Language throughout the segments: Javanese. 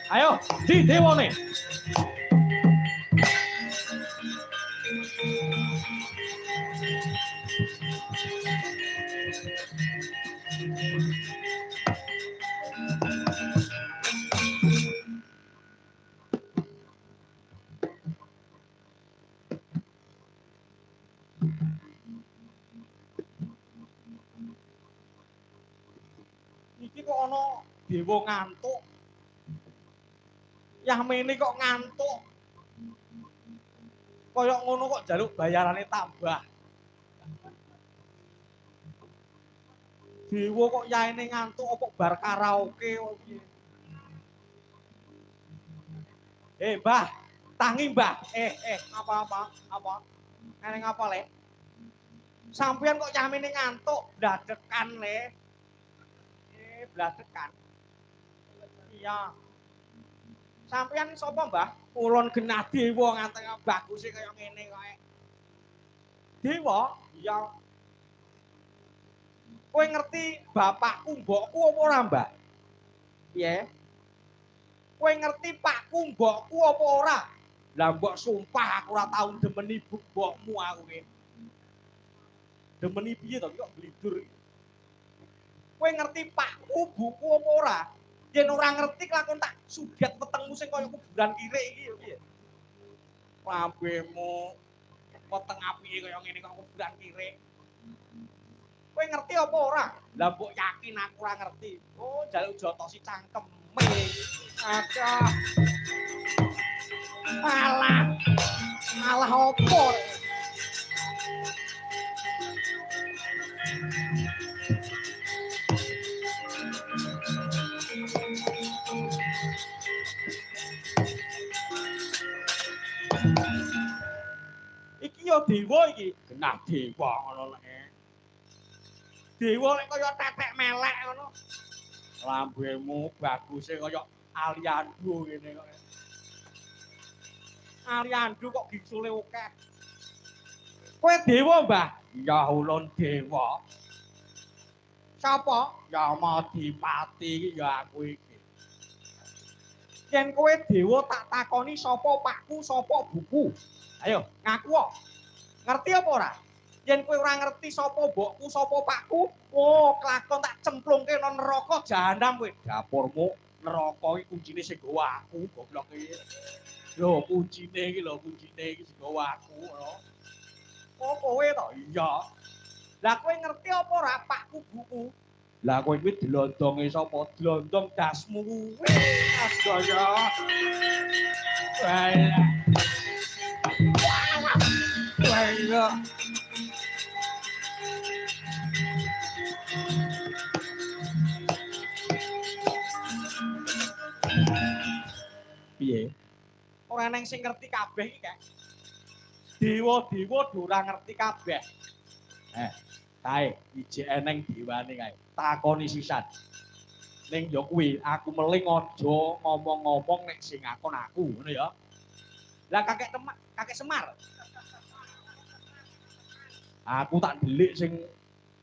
Ayo, di dewane. Iki kok ana dewa ngantuk. Yamene kok ngantuk. Kaya ngono kok jaluk bayarane tambah. Dewa kok yaene ngantuk apa bar karaoke kok piye? Mbah, tangi Mbah. Apa? Apa? Eneng apa, Le? Sampeyan kok yamene ngantuk, bladekan, Le. Bladekan. Iya. Sampeyan sapa, Mbah? Kulon genah dewa ngantek baguse kaya ngene kae. Dewa? Iya. Kowe ngerti bapakku, mbokku apa ora, Mbah? Piye? Kowe ngerti pakku, mbokku apa ora? Lah mbok sumpah aku ora tau demeni mbokmu aku ki. Demeni piye to kok blidur. Kowe ngerti pakku, buku apa ora? Yen ora ngerti kelakon tak suget wetengmu sing kaya kuburan kirik iki ya piye? Lambemu weteng apike kaya ngene kok kuburan kirik. Kowe ngerti apa ora? Lah mbok yakin aku ora ngerti. Oh, jaluk jotosi cangkeme. Aduh. Alah. Alah opo? Iki ya dewa iki, genah dewa ngono lek. Dewa lek kaya tetek melek ngono. Lambemu baguse kaya aliandu ngene kok. Aliandu kok gingsule akeh. Kowe dewa, Mbah? Ya ulun dewa. Sapa? Ya Madipati iki ya aku iki. Yen kowe dewa tak takoni sapa pakku, sapa buku. Ayo, ngaku kok. Ngerti apa ora? Yen kowe ora ngerti sapa mbokku, sapa pakku, oh, kelakon tak cemplungke nang neraka jahanam kowe. Dapurmu neraka iki kuncine sing gawa aku, goblok iki. Lho, kuncine iki sing gawa aku, lho. Oh, kowe to? Iya. Lah kowe ngerti apa ora pakku, buku? Lah kowe kuwi delondonge sapa? Delondong dasmu kuwi. Astaga. Wah. Wah. Piye? Ora neng sing ngerti kabeh iki, Kak. Dewa-dewa ora ngerti kabeh. Kae, ijek eneng dewane kae. Takoni sisan. Ning ya kuwi, aku meling aja ngomong-ngomong nek sing ngakon aku, ngono ya. Lah kakek Semar. Aku tak delik sing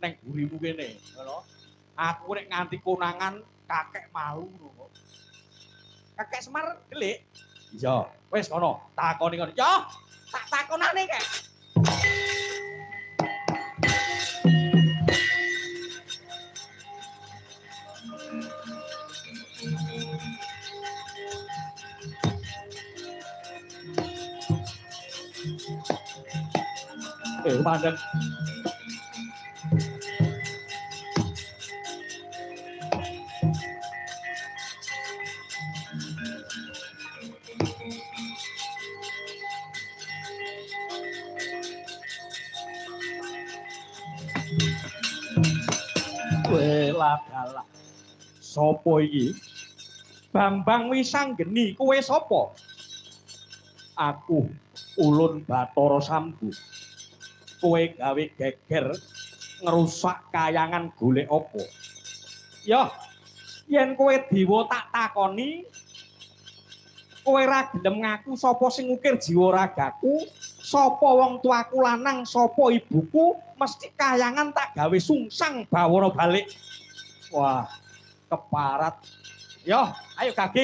neng burimu kene, ngono. Aku nek nganti konangan kakek malu ngono. Kakek Semar delik? Iya, wis ngono, takoni ngono. Ya, tak takonane kek. Mandeng. Dalah. Sopo iki? Bambang Wisanggeni, kowe sapa? Aku Ulun Bathara Sambu. Kowe gawe geger ngerusak kayangan golek apa? Ya, yen kowe dewa tak takoni, kowe ra gelem ngaku sapa sing ngukir jiwa ragaku, sapa wong tuaku lanang, sapa ibuku, mesti kayangan tak gawe sungsang bawana balik. Wah, keparat. Yo, ayo gage.